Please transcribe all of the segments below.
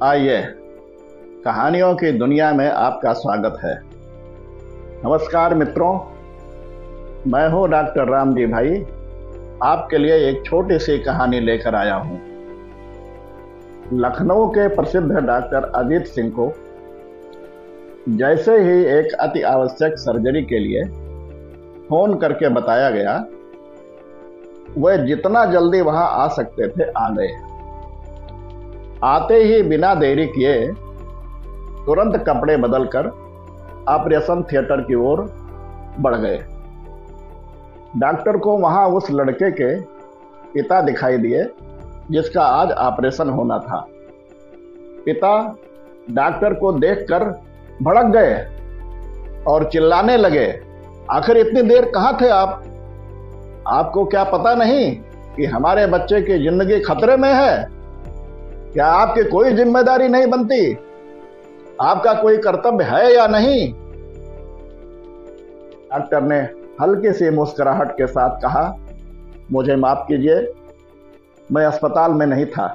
आइए, कहानियों की दुनिया में आपका स्वागत है। नमस्कार मित्रों, मैं हूं डॉक्टर राम जी भाई। आपके लिए एक छोटी सी कहानी लेकर आया हूं। लखनऊ के प्रसिद्ध डॉक्टर अजीत सिंह को जैसे ही एक अति आवश्यक सर्जरी के लिए फोन करके बताया गया, वह जितना जल्दी वहां आ सकते थे आ गए। आते ही बिना देरी किए तुरंत कपड़े बदलकर ऑपरेशन थिएटर की ओर बढ़ गए। डॉक्टर को वहां उस लड़के के पिता दिखाई दिए जिसका आज ऑपरेशन होना था। पिता डॉक्टर को देखकर भड़क गए और चिल्लाने लगे, आखिर इतनी देर कहां थे आप? आपको क्या पता नहीं कि हमारे बच्चे की जिंदगी खतरे में है? क्या आपकी कोई जिम्मेदारी नहीं बनती? आपका कोई कर्तव्य है या नहीं? डॉक्टर ने हल्की सी मुस्कुराहट के साथ कहा, मुझे माफ कीजिए, मैं अस्पताल में नहीं था।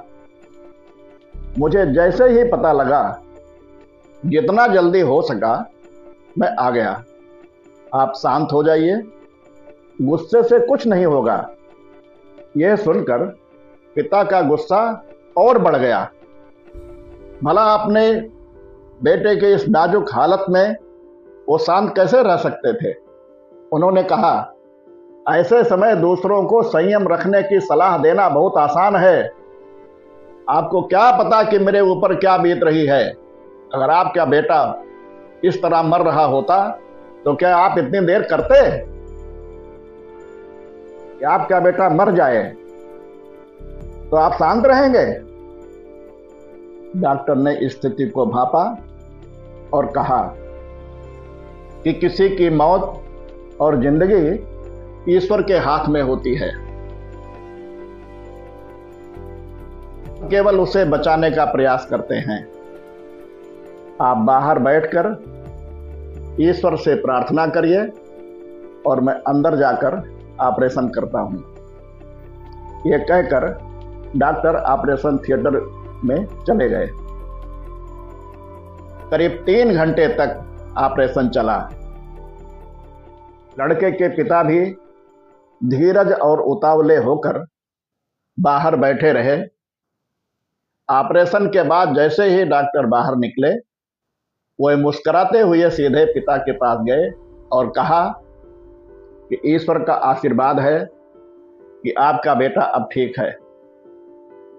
मुझे जैसे ही पता लगा, जितना जल्दी हो सका मैं आ गया। आप शांत हो जाइए, गुस्से से कुछ नहीं होगा। यह सुनकर पिता का गुस्सा और बढ़ गया। भला अपने बेटे के इस नाजुक हालत में वो शांत कैसे रह सकते थे? उन्होंने कहा, ऐसे समय दूसरों को संयम रखने की सलाह देना बहुत आसान है। आपको क्या पता कि मेरे ऊपर क्या बीत रही है? अगर आपका बेटा इस तरह मर रहा होता तो क्या आप इतनी देर करते कि आपका बेटा मर जाए तो आप शांत रहेंगे? डॉक्टर ने स्थिति को भांपा और कहा कि किसी की मौत और जिंदगी ईश्वर के हाथ में होती है। केवल उसे बचाने का प्रयास करते हैं। आप बाहर बैठकर ईश्वर से प्रार्थना करिए और मैं अंदर जाकर ऑपरेशन करता हूं। यह कहकर डॉक्टर ऑपरेशन थिएटर में चले गए। करीब 3 घंटे तक ऑपरेशन चला। लड़के के पिता भी धीरज और उतावले होकर बाहर बैठे रहे। ऑपरेशन के बाद जैसे ही डॉक्टर बाहर निकले, वह मुस्कुराते हुए सीधे पिता के पास गए और कहा कि ईश्वर का आशीर्वाद है कि आपका बेटा अब ठीक है।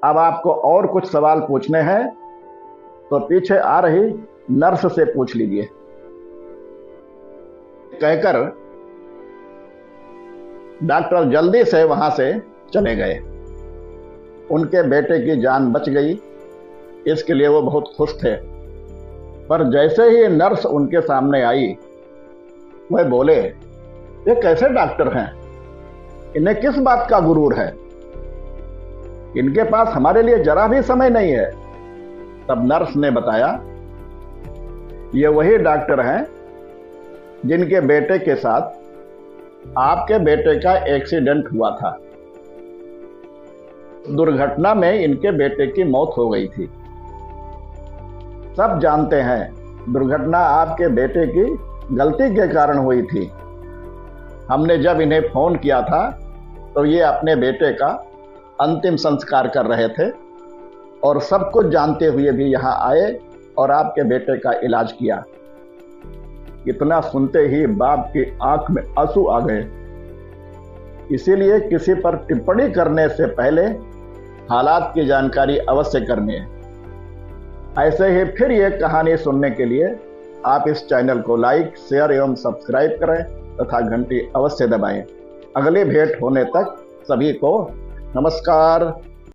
अब आपको और कुछ सवाल पूछने हैं तो पीछे आ रही नर्स से पूछ लीजिए। कहकर डॉक्टर जल्दी से वहां से चले गए। उनके बेटे की जान बच गई, इसके लिए वो बहुत खुश थे। पर जैसे ही नर्स उनके सामने आई, वह बोले, ये कैसे डॉक्टर हैं? इन्हें किस बात का गुरूर है? इनके पास हमारे लिए जरा भी समय नहीं है। तब नर्स ने बताया, ये वही डॉक्टर हैं जिनके बेटे के साथ आपके बेटे का एक्सीडेंट हुआ था। दुर्घटना में इनके बेटे की मौत हो गई थी। सब जानते हैं दुर्घटना आपके बेटे की गलती के कारण हुई थी। हमने जब इन्हें फोन किया था तो ये अपने बेटे का अंतिम संस्कार कर रहे थे और सब कुछ जानते हुए भी यहां आए और आपके बेटे का इलाज किया। इतना सुनते ही बाप की आंख में आंसू आ गए। इसीलिए किसी पर टिप्पणी करने से पहले हालात की जानकारी अवश्य करनी है। ऐसे ही फिर ये कहानी सुनने के लिए आप इस चैनल को लाइक, शेयर एवं सब्सक्राइब करें तथा घंटी अवश्य दबाएं। अगली भेंट होने तक सभी को नमस्कार।